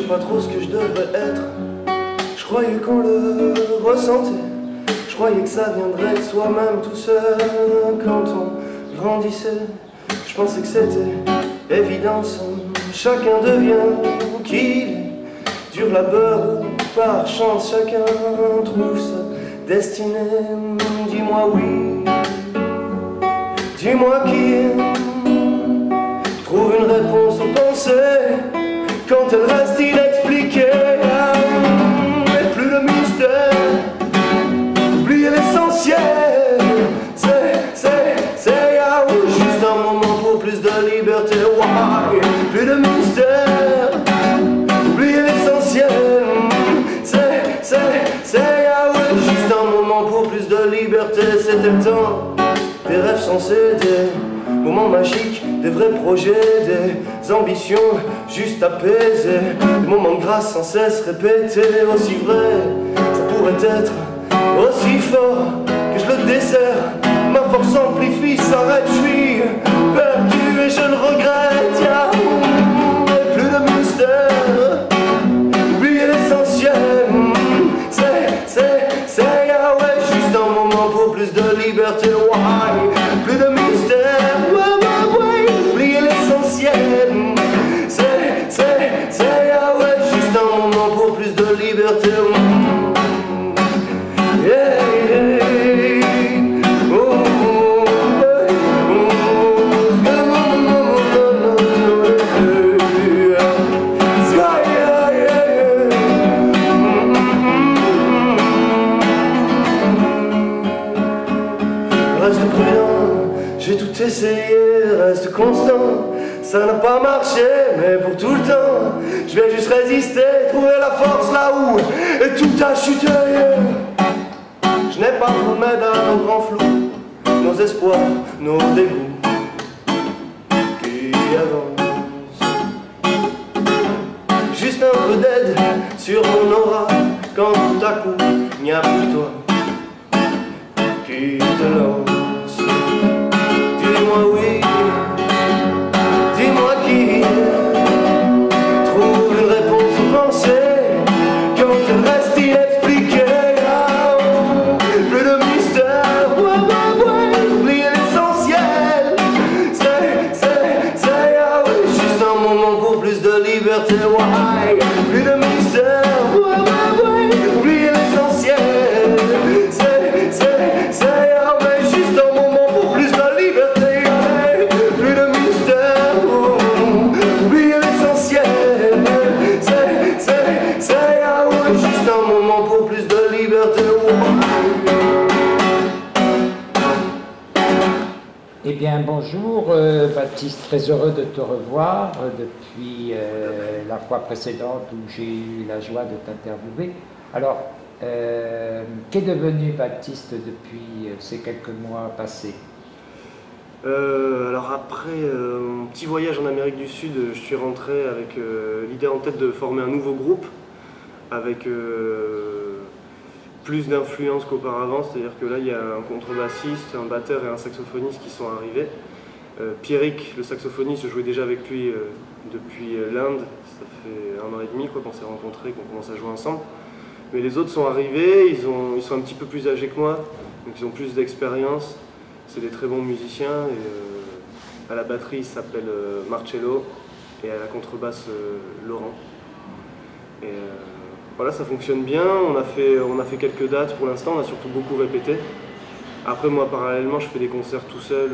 pas trop ce que je devrais être. Je croyais qu'on le ressentait. Je croyais que ça viendrait de soi-même tout seul quand on grandissait. Je pensais que c'était évidence. Chacun devient qui il est. Dur labeur ou par chance, chacun trouve sa destinée. Dis-moi oui, dis-moi qui trouve une réponse aux pensées quand elle reste inexpliquée. Et plus de mystère, oublier l'essentiel. C'est juste un moment pour plus de liberté. Why? Plus de mystère, oublier l'essentiel. Juste un moment pour plus de liberté. C'était le temps des rêves sensés, des moments magiques, des vrais projets, des ambitions juste apaisées, des moments de grâce sans cesse répétés. Aussi vrai, ça pourrait être aussi fort que je le desserre. Ma force amplifie, s'arrête, je suis perdu et je le regrette. Et plus de mystère, oublier l'essentiel. Juste un moment pour plus de liberté. Why? Plus de mystère, oublier l'essentiel. Juste un moment pour plus de liberté. Reste prudent, j'ai tout essayé, reste constant. Ça n'a pas marché, mais pour tout le temps, je vais juste résister, trouver la force là où tout a chuté. Je n'ai pas de remède à nos grands flous, nos espoirs, nos dégoûts qui avancent. Juste un peu d'aide sur mon aura, quand tout à coup, il n'y a plus que toi qui te lance. Dis-moi oui, dis-moi qui trouve une réponse aux pensées quand elle reste inexpliquée. Plus de mystère, oublier l'essentiel. Juste un moment pour plus de liberté. Why? Plus de mystère, oublier l'essentiel. Juste un moment pour plus de liberté. Plus de mystère, oublier l'essentiel. Juste un moment pour plus de liberté. Eh bien, bonjour Baptiste, très heureux de te revoir depuis la fois précédente où j'ai eu la joie de t'interviewer. Alors, qu'est devenu Baptiste depuis ces quelques mois passés? Alors après un petit voyage en Amérique du Sud, je suis rentré avec l'idée en tête de former un nouveau groupe avec plus d'influence qu'auparavant, c'est-à-dire que là il y a un contrebassiste, un batteur et un saxophoniste qui sont arrivés. Pierrick, le saxophoniste, je jouais déjà avec lui depuis l'Inde, ça fait 1 an et demi qu'on s'est rencontrés, qu'on commence à jouer ensemble. Mais les autres sont arrivés, ils sont un petit peu plus âgés que moi, donc ils ont plus d'expérience. C'est des très bons musiciens. Et, à la batterie, il s'appelle Marcello et à la contrebasse, Laurent. Et voilà, ça fonctionne bien. On a fait quelques dates pour l'instant, on a surtout beaucoup répété. Après, moi, parallèlement, je fais des concerts tout seul.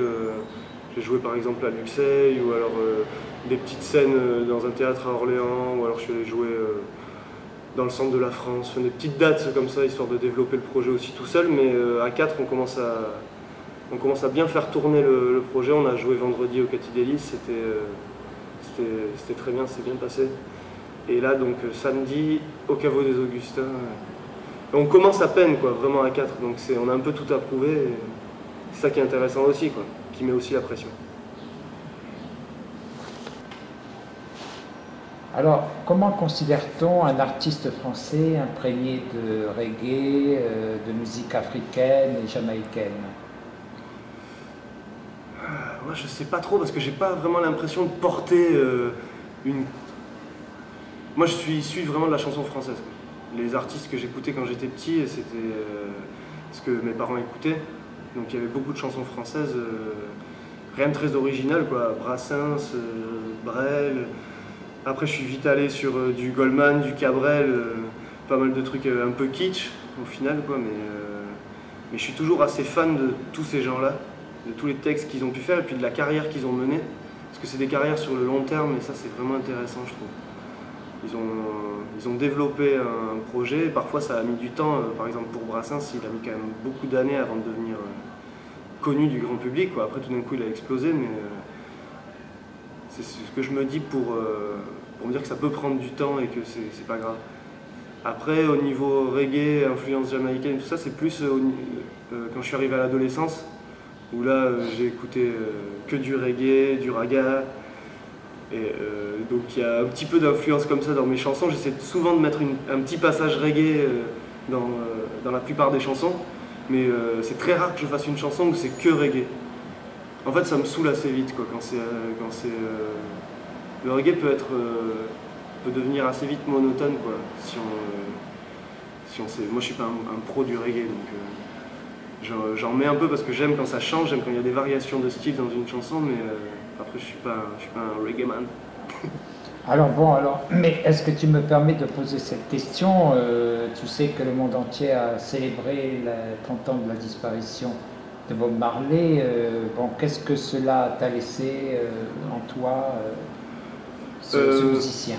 J'ai joué par exemple à Luxeuil, ou alors des petites scènes dans un théâtre à Orléans, ou alors je suis allé jouer dans le centre de la France. Des petites dates comme ça, histoire de développer le projet aussi tout seul. Mais à 4, on commence à bien faire tourner le projet. On a joué vendredi au Cathy Delis, c'était très bien, c'est bien passé. Et là, donc samedi, au Caveau des Augustins. On commence à peine, quoi, vraiment à 4, donc on a un peu tout à prouver. C'est ça qui est intéressant aussi, quoi, qui met aussi la pression. Alors, comment considère-t-on un artiste français imprégné de reggae, de musique africaine et jamaïcaine? Moi, je sais pas trop, parce que j'ai pas vraiment l'impression de porter Moi je suis issu vraiment de la chanson française. Les artistes que j'écoutais quand j'étais petit, c'était ce que mes parents écoutaient. Donc il y avait beaucoup de chansons françaises, rien de très original quoi, Brassens, Brel. Après je suis vite allé sur du Goldman, du Cabrel, pas mal de trucs un peu kitsch au final quoi, mais je suis toujours assez fan de tous ces gens-là, de tous les textes qu'ils ont pu faire et puis de la carrière qu'ils ont menée. Parce que c'est des carrières sur le long terme et ça c'est vraiment intéressant je trouve. Ils ont développé un projet, parfois ça a mis du temps, par exemple pour Brassens il a mis quand même beaucoup d'années avant de devenir connu du grand public, quoi. Après tout d'un coup il a explosé, mais c'est ce que je me dis pour me dire que ça peut prendre du temps et que c'est pas grave. Après au niveau reggae, influence jamaïcaine, tout ça c'est plus quand je suis arrivé à l'adolescence, où là j'ai écouté que du reggae, du raga. Et donc il y a un petit peu d'influence comme ça dans mes chansons. J'essaie souvent de mettre un petit passage reggae dans la plupart des chansons, mais c'est très rare que je fasse une chanson où c'est que reggae. En fait ça me saoule assez vite quoi, le reggae peut devenir assez vite monotone quoi, si on sait. Moi je suis pas un pro du reggae donc j'en mets un peu parce que j'aime quand ça change, j'aime quand il y a des variations de style dans une chanson, mais après, je suis pas un reggae man. Mais est-ce que tu me permets de poser cette question? Tu sais que le monde entier a célébré les 30 ans de la disparition de Bob Marley. Qu'est-ce que cela t'a laissé en toi, ce musicien?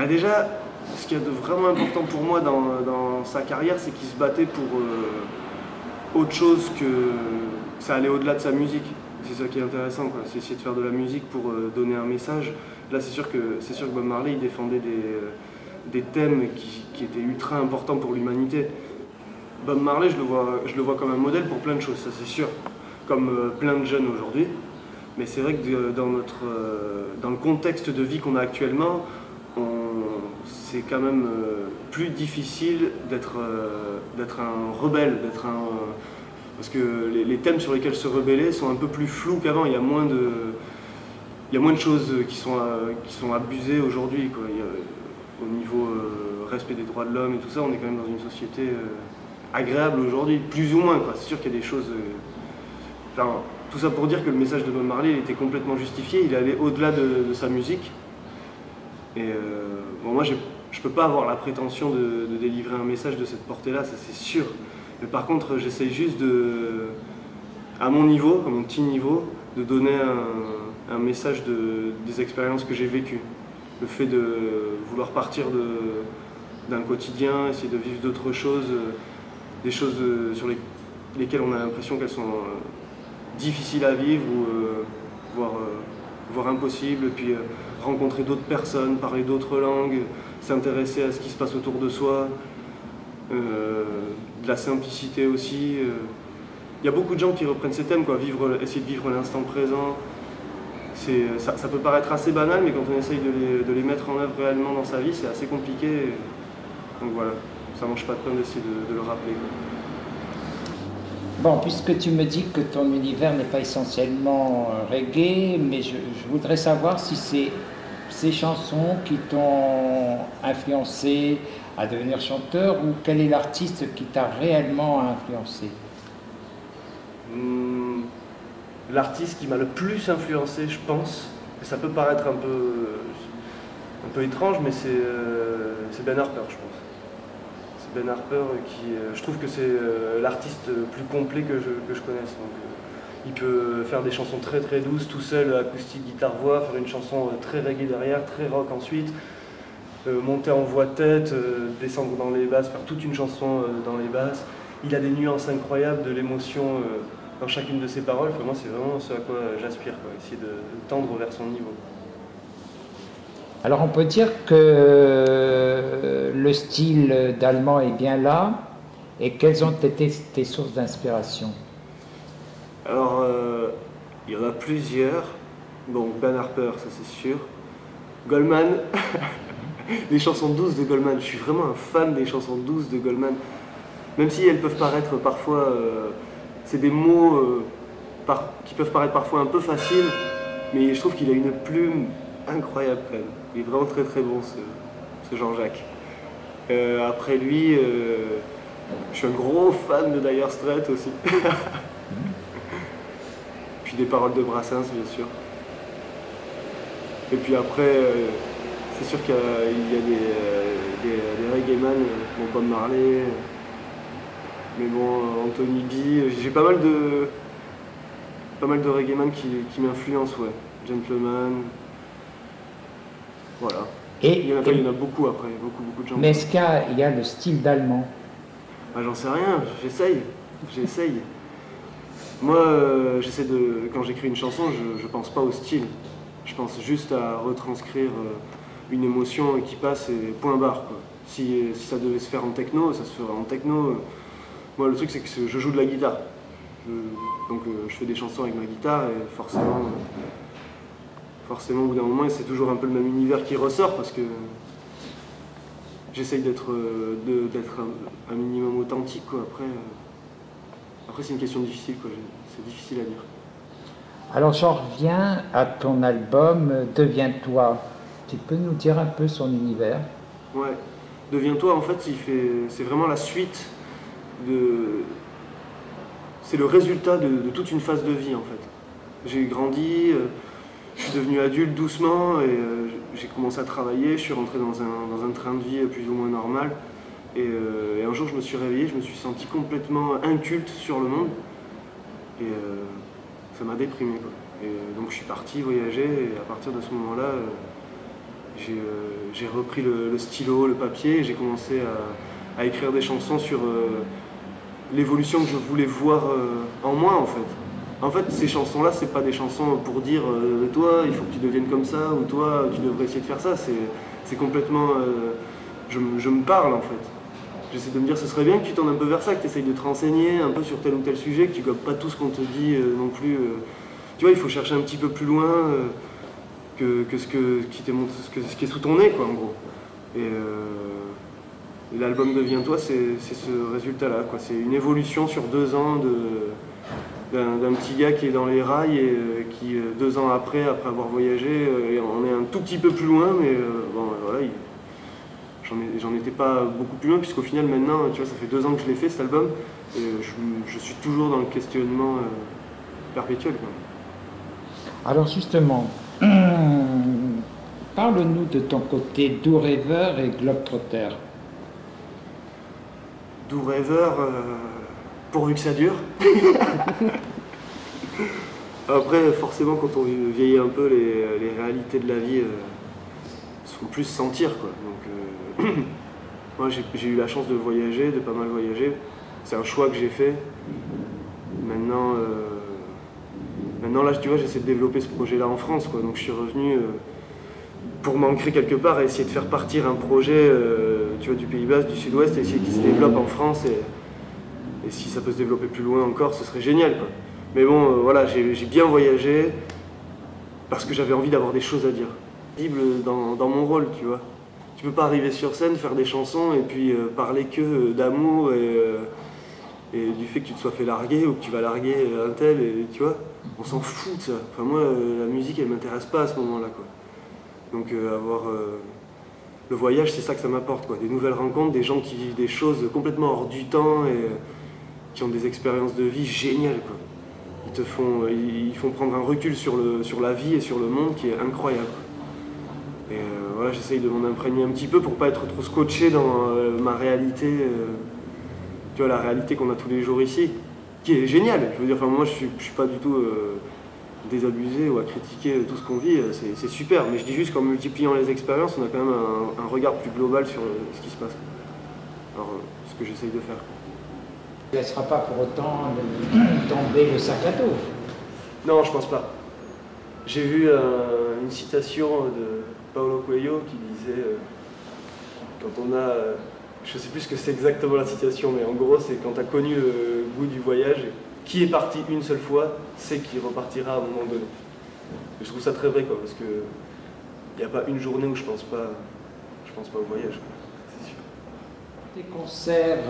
Déjà, ce qu'il y a de vraiment important pour moi dans sa carrière, c'est qu'il se battait pour autre chose que ça allait au-delà de sa musique. C'est ça qui est intéressant, quoi. C'est essayer de faire de la musique pour donner un message. Là, c'est sûr que Bob Marley il défendait des thèmes qui étaient ultra importants pour l'humanité. Bob Marley, je le vois comme un modèle pour plein de choses, ça c'est sûr, comme plein de jeunes aujourd'hui. Mais c'est vrai que dans le contexte de vie qu'on a actuellement, c'est quand même plus difficile d'être un rebelle, parce que les thèmes sur lesquels se rebeller sont un peu plus flous qu'avant. Il y a moins de choses qui sont abusées aujourd'hui, quoi. Au niveau respect des droits de l'homme et tout ça, on est quand même dans une société agréable aujourd'hui, plus ou moins, quoi. C'est sûr qu'il y a des choses... tout ça pour dire que le message de Bob Marley il était complètement justifié, il allait au-delà de sa musique. Et moi je peux pas avoir la prétention de délivrer un message de cette portée-là, ça c'est sûr. Mais par contre, j'essaye juste à mon niveau, à mon petit niveau, de donner un message des expériences que j'ai vécues. Le fait de vouloir partir d'un quotidien, essayer de vivre d'autres choses, des choses sur lesquelles on a l'impression qu'elles sont difficiles à vivre ou voire impossibles, puis rencontrer d'autres personnes, parler d'autres langues, s'intéresser à ce qui se passe autour de soi. De la simplicité aussi. Il y a beaucoup de gens qui reprennent ces thèmes, quoi, essayer de vivre l'instant présent. Ça peut paraître assez banal, mais quand on essaye de les mettre en œuvre réellement dans sa vie, c'est assez compliqué. Donc voilà, ça mange pas de pain d'essayer de le rappeler, quoi. Puisque tu me dis que ton univers n'est pas essentiellement reggae, mais je voudrais savoir si c'est ces chansons qui t'ont influencé à devenir chanteur, ou quel est l'artiste qui t'a réellement influencé? L'artiste qui m'a le plus influencé, je pense, et ça peut paraître un peu étrange, mais c'est Ben Harper, je pense. C'est Ben Harper qui, je trouve que c'est l'artiste le plus complet que je connaisse. Donc, il peut faire des chansons très très douces, tout seul, acoustique, guitare-voix, faire une chanson très reggae derrière, très rock ensuite. Monter en voix-tête, descendre dans les basses, faire toute une chanson dans les basses. Il a des nuances incroyables, de l'émotion dans chacune de ses paroles. Moi, c'est vraiment ce à quoi j'aspire, quoi, essayer de tendre vers son niveau. Alors, on peut dire que le style d'allemand est bien là. Et quelles ont été tes sources d'inspiration? Alors, il y en a plusieurs. Donc, Ben Harper, ça c'est sûr. Goldman. Les chansons douces de Goldman, je suis vraiment un fan des chansons douces de Goldman. Même si elles peuvent paraître parfois, c'est des mots qui peuvent paraître parfois un peu faciles, mais je trouve qu'il a une plume incroyable quand même. Il est vraiment très très bon ce Jean-Jacques. Après lui, je suis un gros fan de Dire Straits aussi. Puis des paroles de Brassens, bien sûr. Et puis après, c'est sûr qu'il y a des reggaeman, bon, Bob Marley, mais bon, Anthony B. J'ai pas mal de reggaeman qui m'influencent, ouais. Gentleman. Voilà. Il y en a beaucoup après, beaucoup de gens. Mais est-ce qu'il y a le style d'allemand? Bah, j'en sais rien, j'essaye. Moi, quand j'écris une chanson, je pense pas au style. Je pense juste à retranscrire une émotion qui passe et point barre, quoi. Si ça devait se faire en techno, ça se ferait en techno. Moi, le truc, c'est que je joue de la guitare. Donc, je fais des chansons avec ma guitare et forcément, au bout d'un moment, c'est toujours un peu le même univers qui ressort parce que j'essaye d'être un minimum authentique, quoi. Après, c'est une question difficile, quoi. C'est difficile à dire. Alors j'en reviens à ton album Deviens-toi. Tu peux nous dire un peu son univers? Ouais, Deviens-toi, en fait, c'est vraiment la suite c'est le résultat de toute une phase de vie, en fait. J'ai grandi, je suis devenu adulte doucement et j'ai commencé à travailler, je suis rentré dans un train de vie plus ou moins normal. Et un jour, je me suis réveillé, je me suis senti complètement inculte sur le monde. Et ça m'a déprimé, quoi. Et donc je suis parti voyager et à partir de ce moment-là, j'ai repris le stylo, le papier et j'ai commencé à écrire des chansons sur l'évolution que je voulais voir en moi, en fait. En fait, ces chansons-là, c'est pas des chansons pour dire toi, il faut que tu deviennes comme ça ou toi, tu devrais essayer de faire ça. C'est complètement... je me parle, en fait. J'essaie de me dire, ce serait bien que tu tendes un peu vers ça, que tu essayes de te renseigner un peu sur tel ou tel sujet, que tu gobes pas tout ce qu'on te dit non plus. Tu vois, il faut chercher un petit peu plus loin que ce qui est sous ton nez, quoi, en gros. Et l'album Deviens-toi, c'est ce résultat-là, quoi. C'est une évolution sur 2 ans d'un petit gars qui est dans les rails et qui, 2 ans après avoir voyagé, on est un tout petit peu plus loin, mais bon, voilà. J'en étais pas beaucoup plus loin, puisqu'au final, maintenant, tu vois, ça fait 2 ans que je l'ai fait, cet album, et je suis toujours dans le questionnement perpétuel, quoi. Alors justement, parle-nous de ton côté doux rêveur et globe-trotter. Doux rêveur, pourvu que ça dure. Après, forcément, quand on vieillit un peu, les réalités de la vie se font plus sentir, quoi. Donc, moi, j'ai eu la chance de voyager, de pas mal voyager. C'est un choix que j'ai fait. Maintenant, là, tu vois, j'essaie de développer ce projet-là en France, quoi. Donc, je suis revenu pour m'ancrer quelque part et essayer de faire partir un projet, tu vois, du Pays Basque, du Sud-Ouest, et essayer qu'il se développe en France. Et si ça peut se développer plus loin encore, ce serait génial, quoi. Mais bon, voilà, j'ai bien voyagé parce que j'avais envie d'avoir des choses à dire. Dans mon rôle, tu vois. Tu peux pas arriver sur scène, faire des chansons et puis parler que d'amour et du fait que tu te sois fait larguer ou que tu vas larguer un tel, et tu vois. On s'en fout de ça. Enfin, moi, la musique, elle m'intéresse pas à ce moment-là, quoi. Donc le voyage, c'est ça que ça m'apporte, quoi. Des nouvelles rencontres, des gens qui vivent des choses complètement hors du temps et qui ont des expériences de vie géniales, quoi. Ils font prendre un recul sur la vie et sur le monde qui est incroyable. Et voilà, j'essaye de m'en imprégner un petit peu pour pas être trop scotché dans ma réalité, tu vois, la réalité qu'on a tous les jours ici, qui est géniale. Je veux dire, enfin, moi, je suis pas du tout désabusé ou à critiquer tout ce qu'on vit, c'est super. Mais je dis juste qu'en multipliant les expériences, on a quand même un regard plus global sur ce qui se passe. Alors, ce que j'essaye de faire. Tu ne laisseras pas pour autant tomber le sac à dos. Non, je pense pas. J'ai vu une citation de Paulo Coelho qui disait quand on a, je sais plus ce que c'est exactement la citation, mais en gros c'est quand tu as connu le goût du voyage, qui est parti une seule fois, sait qu'il repartira à un moment donné. Et je trouve ça très vrai, quoi, parce que il n'y a pas une journée où je pense pas au voyage, quoi. C'est sûr. Des concerts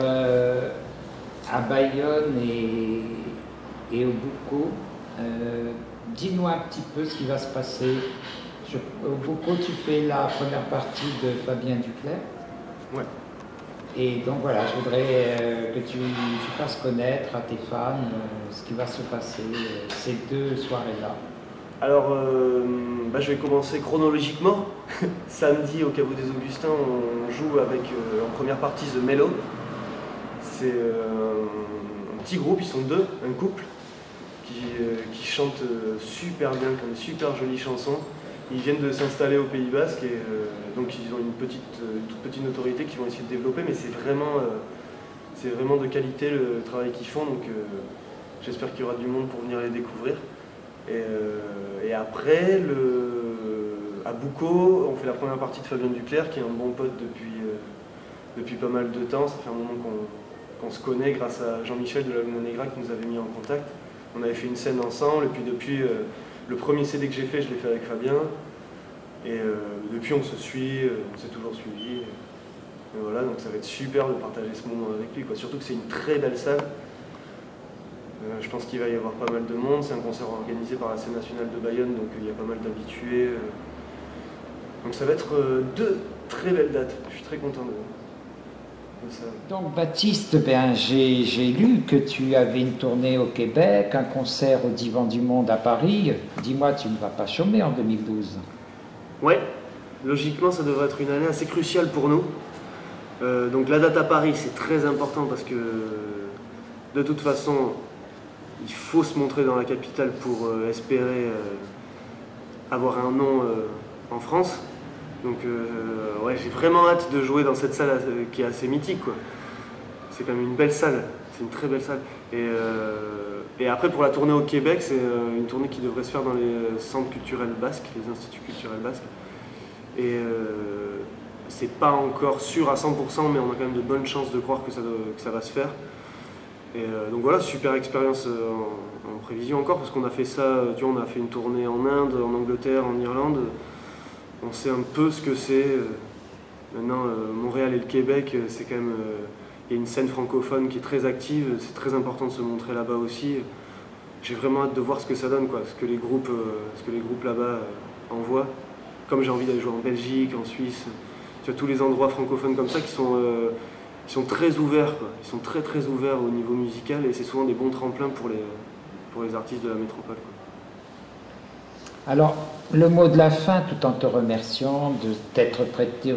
à Bayonne et au Boucau, dis-nous un petit peu ce qui va se passer Au Boucau, tu fais la première partie de Fabien Duclerc. Ouais. Et donc voilà, je voudrais que tu fasses connaître à tes fans ce qui va se passer ces 2 soirées-là. Alors, je vais commencer chronologiquement. Samedi, au Caveau des Augustins, on joue avec, en première partie, The Mellow. C'est un petit groupe, ils sont 2, un couple, qui chantent super bien, qui ont des super jolies chansons. Ils viennent de s'installer au Pays Basque et donc ils ont une toute petite notoriété qu'ils vont essayer de développer, mais c'est vraiment de qualité le travail qu'ils font, donc j'espère qu'il y aura du monde pour venir les découvrir. Et après, à Boucau, on fait la première partie de Fabien Duclerc, qui est un bon pote depuis pas mal de temps. Ça fait un moment qu'on se connaît grâce à Jean-Michel de la Luna Negra qui nous avait mis en contact. On avait fait une scène ensemble, et puis depuis le premier CD que j'ai fait, je l'ai fait avec Fabien. Et depuis, on se suit, on s'est toujours suivi. Et voilà, donc ça va être super de partager ce moment avec lui, quoi. Surtout que c'est une très belle salle. Je pense qu'il va y avoir pas mal de monde. C'est un concert organisé par la Scène nationale de Bayonne, donc il y a pas mal d'habitués. Donc ça va être 2 très belles dates. Je suis très content de ça. Donc Baptiste, j'ai lu que tu avais une tournée au Québec, un concert au Divan du Monde à Paris. Dis-moi, tu ne vas pas chômer en 2012? Ouais, logiquement ça devrait être une année assez cruciale pour nous. Donc la date à Paris, c'est très important parce que de toute façon, il faut se montrer dans la capitale pour espérer avoir un nom en France. Donc ouais, j'ai vraiment hâte de jouer dans cette salle qui est assez mythique, quoi. C'est quand même une belle salle, c'est une très belle salle. Et après pour la tournée au Québec, c'est une tournée qui devrait se faire dans les centres culturels basques, les instituts culturels basques. Et c'est pas encore sûr à 100%, mais on a quand même de bonnes chances de croire que ça va se faire. Et donc voilà, super expérience en prévision encore, parce qu'on a fait ça, tu vois, on a fait une tournée en Inde, en Angleterre, en Irlande. On sait un peu ce que c'est. Maintenant, Montréal et le Québec, c'est quand même... il y a une scène francophone qui est très active, c'est très important de se montrer là-bas aussi. J'ai vraiment hâte de voir ce que ça donne, quoi, ce que les groupes là-bas envoient. Comme j'ai envie d'aller jouer en Belgique, en Suisse, tu vois, tous les endroits francophones comme ça qui sont très ouverts, quoi. Ils sont très très ouverts au niveau musical et c'est souvent des bons tremplins pour les artistes de la métropole, quoi. Alors, le mot de la fin, tout en te remerciant de t'être prêté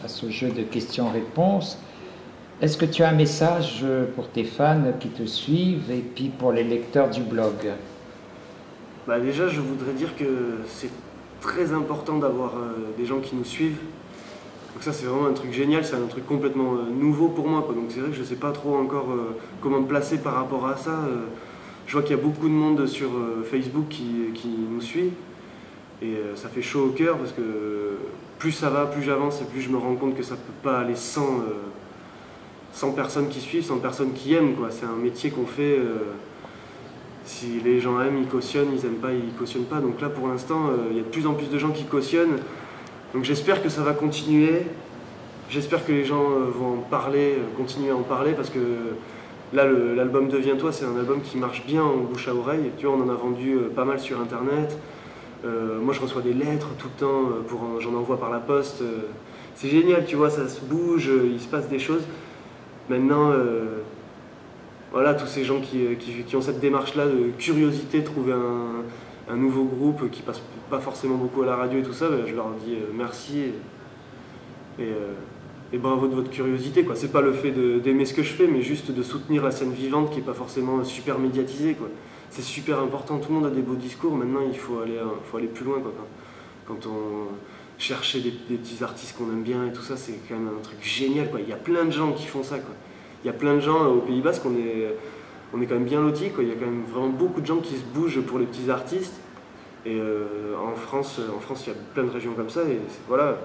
à ce jeu de questions-réponses, est-ce que tu as un message pour tes fans qui te suivent et puis pour les lecteurs du blog? Déjà, je voudrais dire que c'est très important d'avoir des gens qui nous suivent. Donc ça, c'est vraiment un truc génial, c'est un truc complètement nouveau pour moi, quoi. Donc c'est vrai que je ne sais pas trop encore comment me placer par rapport à ça. Je vois qu'il y a beaucoup de monde sur Facebook qui nous suit. Et ça fait chaud au cœur parce que plus ça va, plus j'avance et plus je me rends compte que ça ne peut pas aller sans personnes qui suivent, sans personnes qui aiment, quoi. C'est un métier qu'on fait, si les gens aiment, ils cautionnent, ils n'aiment pas, ils ne cautionnent pas. Donc là pour l'instant, il y a de plus en plus de gens qui cautionnent. Donc j'espère que ça va continuer, j'espère que les gens vont en parler, continuer à en parler parce que là l'album Deviens-toi, c'est un album qui marche bien en bouche à oreille. Tu vois, on en a vendu pas mal sur internet. Moi je reçois des lettres tout le temps, j'en envoie par la poste. C'est génial, tu vois, ça se bouge, il se passe des choses. Maintenant, voilà, tous ces gens qui ont cette démarche-là de curiosité, de trouver un nouveau groupe qui passe pas forcément beaucoup à la radio et tout ça, je leur dis merci et bravo de votre curiosité, quoi. C'est pas le fait d'aimer ce que je fais, mais juste de soutenir la scène vivante qui est pas forcément super médiatisée, quoi. C'est super important, tout le monde a des beaux discours, maintenant il faut aller plus loin, quoi. Quand on cherche des petits artistes qu'on aime bien et tout ça, c'est quand même un truc génial, quoi. Il y a plein de gens qui font ça, quoi. Il y a plein de gens au Pays Basque, on est quand même bien lotis, quoi. Il y a quand même vraiment beaucoup de gens qui se bougent pour les petits artistes. Et en France, il y a plein de régions comme ça, et voilà,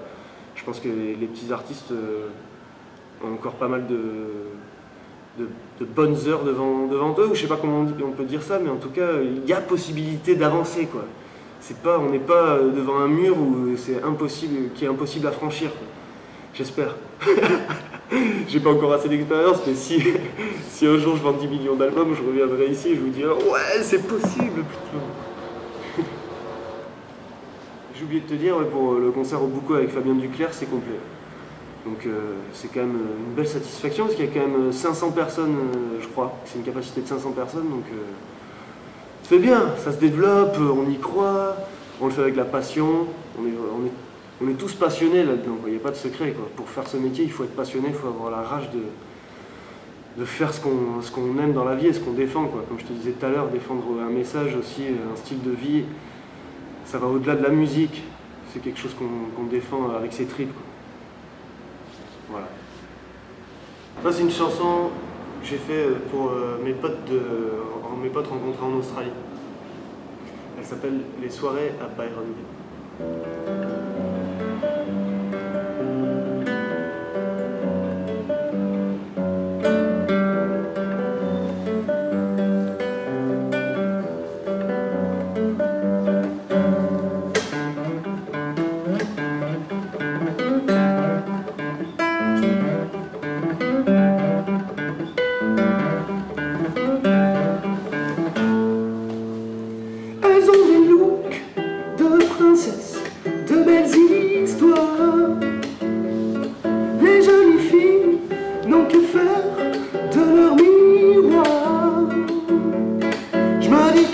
je pense que les petits artistes ont encore pas mal de bonnes heures devant eux, ou je sais pas comment on peut dire ça, mais en tout cas, il y a possibilité d'avancer, quoi. On n'est pas devant un mur où c'est impossible, qui est impossible à franchir, quoi. J'espère. J'ai pas encore assez d'expérience, mais si un jour je vends 10 millions d'albums, je reviendrai ici et je vous dirai ouais, c'est possible, putain. J'ai oublié de te dire, pour le concert au Boucau avec Fabien Duclerc, c'est complet. Donc c'est quand même une belle satisfaction, parce qu'il y a quand même 500 personnes, je crois. C'est une capacité de 500 personnes, donc ça fait bien, ça se développe, on y croit, on le fait avec la passion, on est tous passionnés là-dedans, il n'y a pas de secret, quoi. Pour faire ce métier, il faut être passionné, il faut avoir la rage de faire ce qu'on aime dans la vie et ce qu'on défend, quoi. Comme je te disais tout à l'heure, défendre un message aussi, un style de vie, ça va au-delà de la musique, c'est quelque chose qu'on défend avec ses tripes, quoi. Voilà. Ça c'est une chanson que j'ai fait pour mes potes rencontrés en Australie. Elle s'appelle Les soirées à Byronville. De belles histoires. Les jolies filles n'ont que faire de leur miroir. Je me dis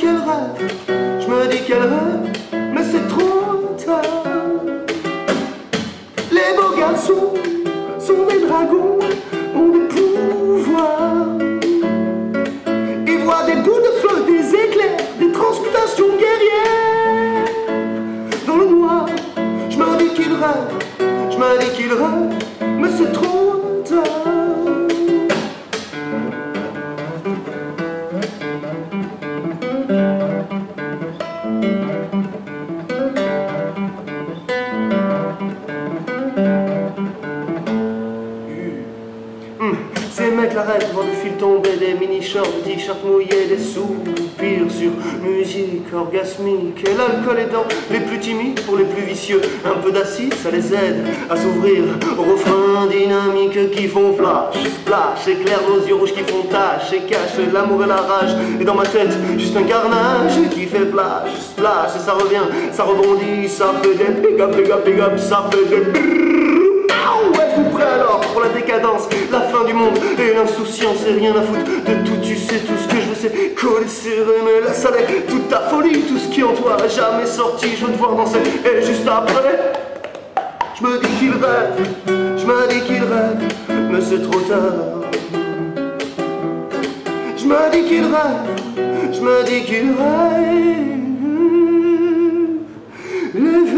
qu'elles rêvent, mais c'est trop tard. Les beaux garçons sont des dragons, ont des pouvoirs. Ils voient des bouts de feu, des éclairs, des transmutations guerrières. Dans le noir, je me dis qu'ils rêvent, mais c'est trop tard. Ces mecs l'arrêtent devant le fil tombé, des mini-shorts, des t-shirts mouillés, des soupirs sur musique orgasmique. Et l'alcool est dans les plus timides pour les plus vicieux. Un peu d'acide, ça les aide à s'ouvrir aux refrains dynamiques qui font flash, splash, éclairent nos yeux rouges qui font tache et cachent l'amour et la rage. Et dans ma tête, juste un carnage qui fait flash, splash, et ça revient, ça rebondit, ça fait des big up, ça fait des brrrr. Êtes-vous prêts alors pour la décadence, la fin du monde et l'insouciance et rien à foutre de tout, tu sais tout ce que je veux, c'est coller, serrer, mais laisse aller toute ta folie, tout ce qui en toi a jamais sorti, je veux te voir danser et juste après, je me dis qu'il rêve, mais c'est trop tard. Je me dis qu'il rêve, le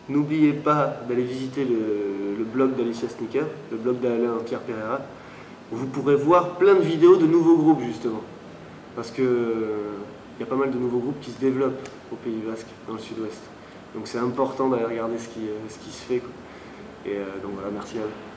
N'oubliez pas d'aller visiter le blog d'Alicia Sneaker, le blog d'Alain Pierre Pereira, où vous pourrez voir plein de vidéos de nouveaux groupes justement. Parce que il y a pas mal de nouveaux groupes qui se développent au Pays Basque, dans le sud-ouest. Donc c'est important d'aller regarder ce qui se fait, quoi. Et donc voilà, merci à vous.